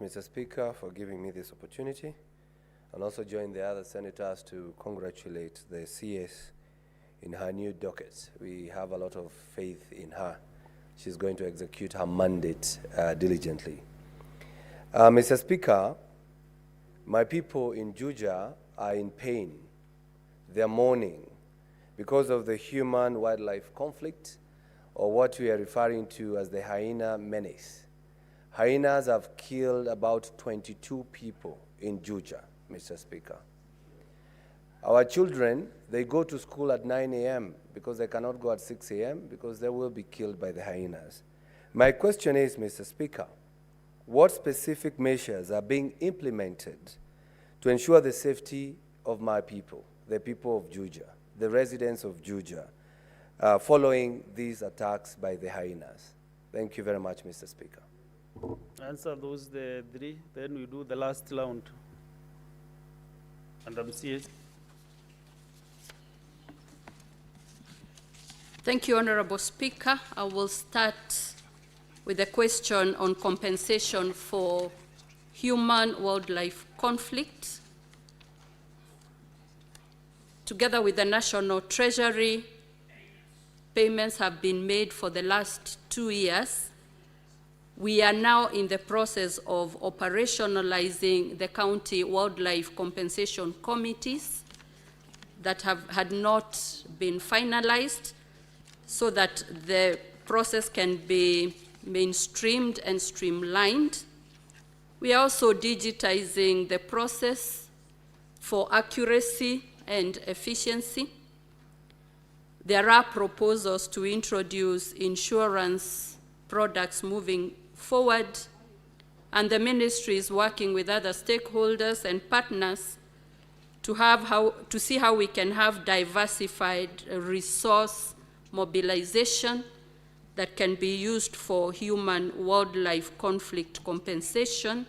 Mr. Speaker, for giving me this opportunity, and also join the other senators to congratulate the CS in her new docket. We have a lot of faith in her. She's going to execute her mandate diligently. Mr. Speaker, my people in Juja are in pain. They're mourning because of the human-wildlife conflict, or what we are referring to as the hyena menace. Hyenas have killed about 22 people in Juja, Mr. Speaker. Our children, they go to school at 9 a.m. because they cannot go at 6 a.m. because they will be killed by the hyenas. My question is, Mr. Speaker, what specific measures are being implemented to ensure the safety of my people, the people of Juja, the residents of Juja, following these attacks by the hyenas? Thank you very much, Mr. Speaker. Answer those the three, then we do the last round. And CS. Thank you, Honorable Speaker. I will start with a question on compensation for human-wildlife conflict. Together with the National Treasury, payments have been made for the last 2 years. We are now in the process of operationalizing the county wildlife compensation committees that had not been finalized, so that the process can be mainstreamed and streamlined. We are also digitizing the process for accuracy and efficiency. There are proposals to introduce insurance products moving forward, and the ministry is working with other stakeholders and partners to see how we can have diversified resource mobilization that can be used for human-wildlife conflict compensation,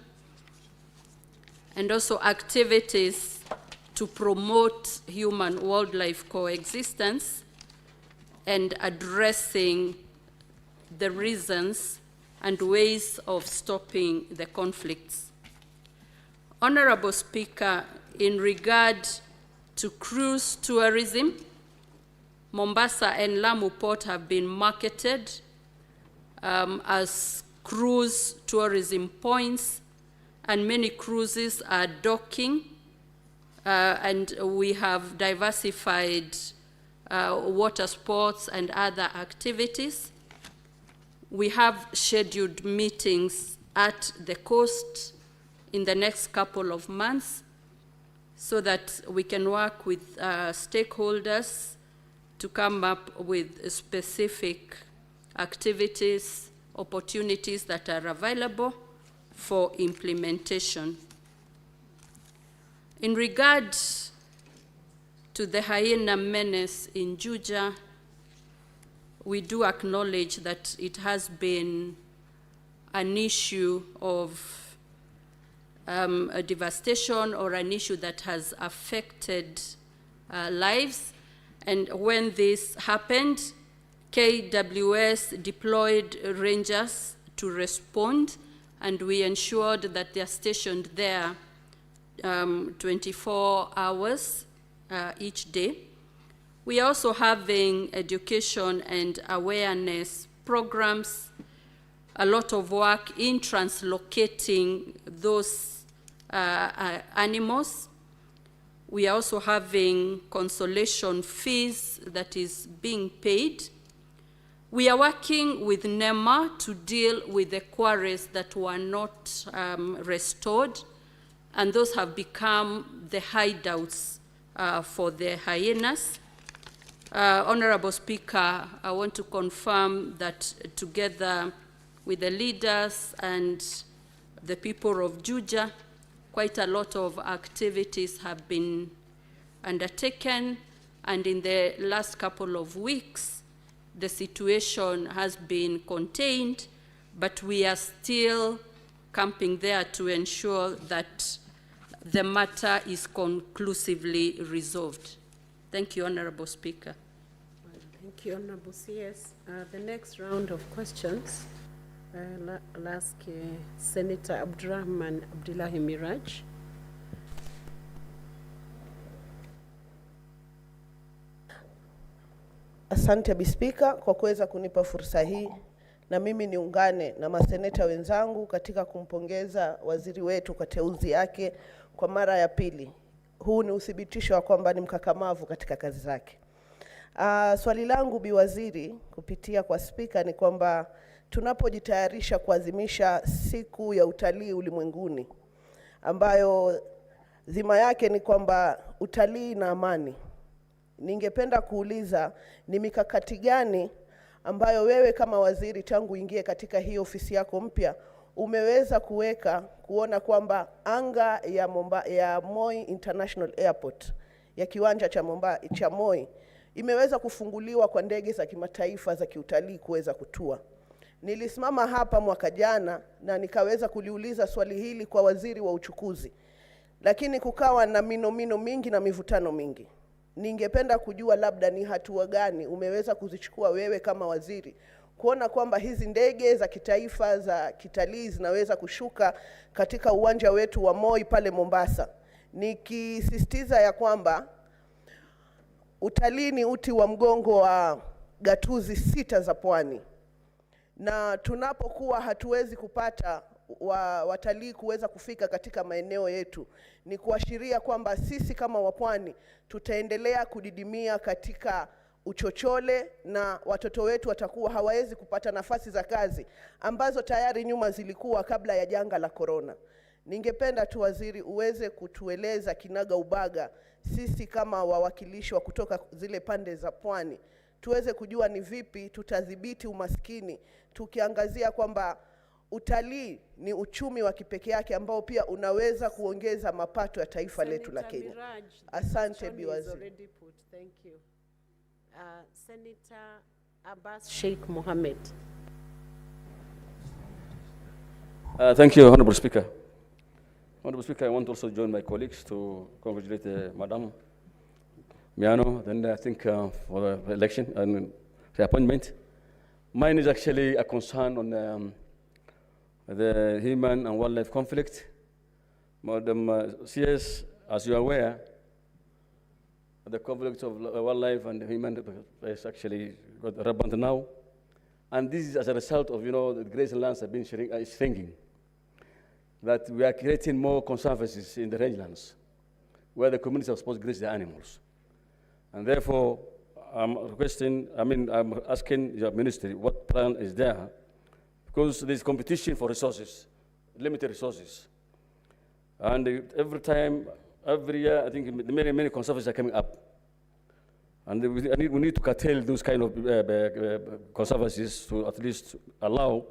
and also activities to promote human-wildlife coexistence and addressing the reasons and ways of stopping the conflicts. Honorable Speaker, in regard to cruise tourism, Mombasa and Lamu Port have been marketed as cruise tourism points, and many cruises are docking, and we have diversified water sports and other activities. We have scheduled meetings at the coast in the next couple of months so that we can work with stakeholders to come up with specific activities, opportunities that are available for implementation. In regard to the hyena menace in Juja, we do acknowledge that it has been an issue of a devastation, or an issue that has affected lives. And when this happened, KWS deployed rangers to respond, and we ensured that they are stationed there 24 hours each day. We are also having education and awareness programs, a lot of work in translocating those animals. We are also having consolation fees that is being paid. We are working with NEMA to deal with the quarries that were not restored, and those have become the hideouts for the hyenas. Honorable Speaker, I want to confirm that together with the leaders and the people of Juja, quite a lot of activities have been undertaken, and in the last couple of weeks, the situation has been contained, but we are still camping there to ensure that the matter is conclusively resolved. Thank you, Honorable Speaker. Thank you, Honorable CS. The next round of questions I'll ask Senator Abdurrahman Abdullahi Miraj. Asante Bispika kwa kuweza kunipa fursa hii, na mimi niungane na maseneta wenzangu katika kumpongeza waziri wetu kwa teuzi yake kwa mara ya pili. Huu ni uthibitisho wa kwamba ni mkakamavu katika kazi zake. Swali langu Bi Waziri kupitia kwa spika ni kwamba tunapojitayarisha kuadhimisha siku ya utalii ulimwenguni ambayo dhima yake ni kwamba utalii na amani, ningependa kuuliza ni mikakati gani ambayo wewe kama waziri tangu ingie katika hii ofisi yako mpya umeweza kuona kwamba anga ya Moi International Airport, ya kiwanja cha Moi, imeweza kufunguliwa kwa ndege za kimataifa za kiutalii kuweza kutua. Nilisimama hapa mwaka jana na nikaweza kuliuliza swali hili kwa waziri wa uchukuzi, lakini kukawa na minomino mingi na mivutano mingi. Ningependa kujua labda ni hatua gani umeweza kuzichukua wewe kama waziri kuona kwamba hizi ndege za kitaifa za kitalii zinaweza kushuka katika uwanja wetu wa Moi pale Mombasa, nikisisitiza ya kwamba utalii ni uti wa mgongo wa gatuzi 6 za pwani, na tunapokuwa hatuwezi kupata watalii kuweza kufika katika maeneo yetu, ni kuashiria kwamba sisi kama wapwani tutaendelea kudidimia katika uchochole, na watoto wetu watakuwa hawawezi kupata nafasi za kazi ambazo tayari nyuma zilikuwa kabla ya janga la corona. Ningependa tu waziri uweze kutueleza kinaga ubaga, sisi kama wawakilishi wa kutoka zile pande za pwani tuweze kujua ni vipi tutadhibiti umaskini, tukiangazia kwamba utalii ni uchumi wa kipekee yake ambao pia unaweza kuongeza mapato ya taifa letu la Kenya. Asante Bi Waziri. Thank you. Senator Abbas Sheikh Mohammed. Thank you, Honorable Speaker. Honorable Speaker, I want to also join my colleagues to congratulate Madam Miano, then I think for the election and the appointment. Mine is actually a concern on the human and wildlife conflict. Madam CS, as you are aware, the conflict of wildlife and human is actually got rampant now. And this is as a result of, the grasslands have been shrinking. That we are creating more conservancies in the rangelands where the communities are supposed to graze their animals. And therefore, I'm asking your ministry what plan is there, because there's competition for resources, limited resources. And every year, I think many conservancies are coming up. And we need to curtail those kind of conservancies to at least allow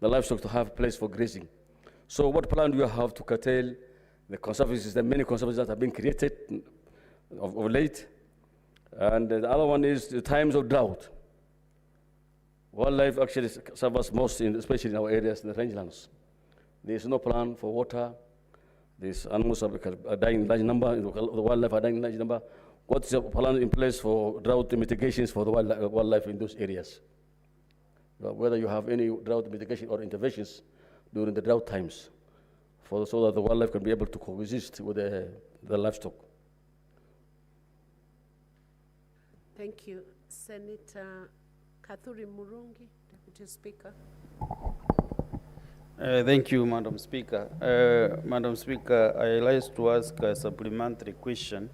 the livestock to have a place for grazing. So what plan do you have to curtail the conservancies, the many conservancies that have been created of late? And the other one is the times of drought. Wildlife actually suffers most, especially in our areas, in the rangelands. There is no plan for water. These animals are dying in large number, the wildlife are dying in large number. What is the plan in place for drought mitigations for the wildlife in those areas? Whether you have any drought mitigation or interventions during the drought times, so that the wildlife can be able to coexist with the livestock. Thank you. Senator Kathuri Murungi, Deputy Speaker. Thank you, Madam Speaker. Madam Speaker, I like to ask a supplementary question.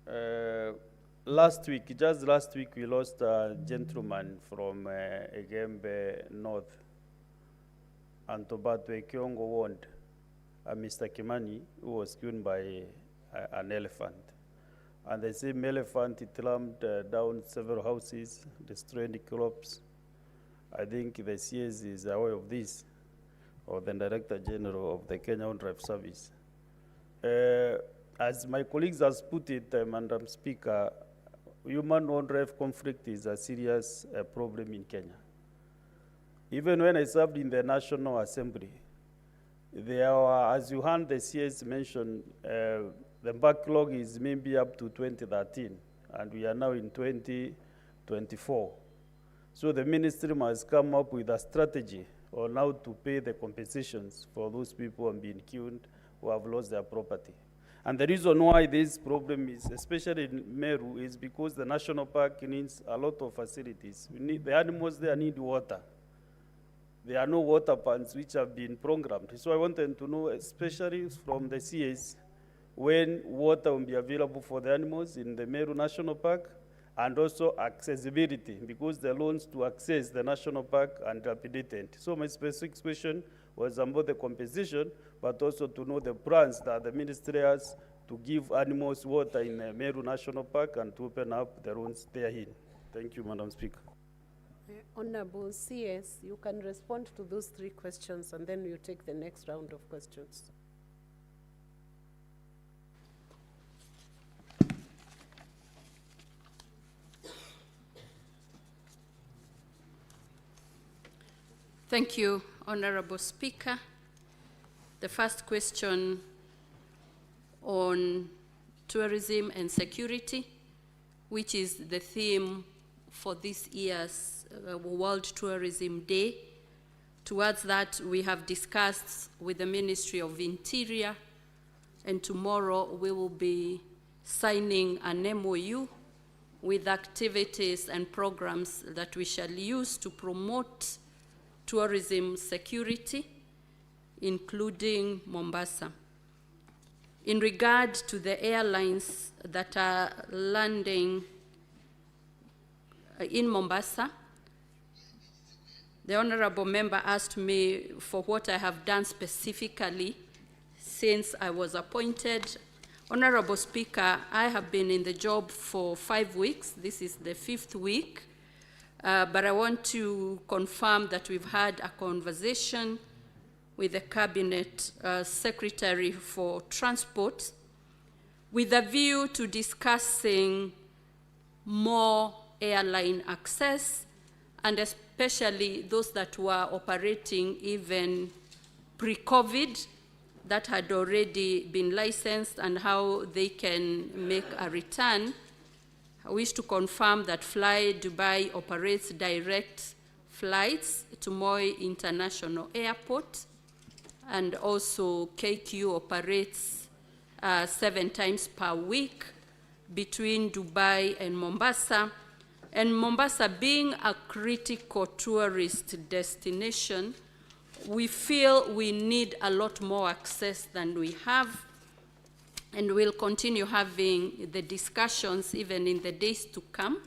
Just last week, we lost a gentleman from Egembe North, Antobatwe Kiongo Ward, Mr. Kimani, who was killed by an elephant. And the same elephant, it slammed down several houses, destroyed crops. I think the CS is aware of this, or the Director General of the Kenya Wildlife Service. As my colleagues has put it, Madam Speaker, human wildlife conflict is a serious problem in Kenya. Even when I served in the National Assembly, there were, as you heard the CS mention, the backlog is maybe up to 2013, and we are now in 2024. So the ministry must come up with a strategy on how to pay the compensations for those people who have been killed, who have lost their property. And the reason why this problem is, especially in Meru, is because the national park needs a lot of facilities. The animals there need water. There are no water ponds which have been programmed. So I wanted to know, especially from the CS, when water will be available for the animals in the Meru National Park, and also accessibility, because the loans to access the national park are dilapidated. So my specific question was about the compensation, but also to know the plans that the ministry has to give animals water in the Meru National Park and to open up the loans therein. Thank you, Madam Speaker. Honorable CS, you can respond to those 3 questions and then you take the next round of questions. Thank you, Honorable Speaker. The first question on tourism and security, which is the theme for this year's World Tourism Day. Towards that, we have discussed with the Ministry of Interior, and tomorrow we will be signing an MOU with activities and programs that we shall use to promote tourism security, including Mombasa. In regard to the airlines that are landing in Mombasa, the honorable member asked me for what I have done specifically since I was appointed. Honorable Speaker, I have been in the job for 5 weeks. This is the 5th week. But I want to confirm that we've had a conversation with the Cabinet Secretary for Transport with a view to discussing more airline access, and especially those that were operating even pre-COVID, that had already been licensed, and how they can make a return. I wish to confirm that Fly Dubai operates direct flights to Moi International Airport, and also KQ operates 7 times per week between Dubai and Mombasa. And Mombasa being a critical tourist destination, we feel we need a lot more access than we have. And we'll continue having the discussions even in the days to come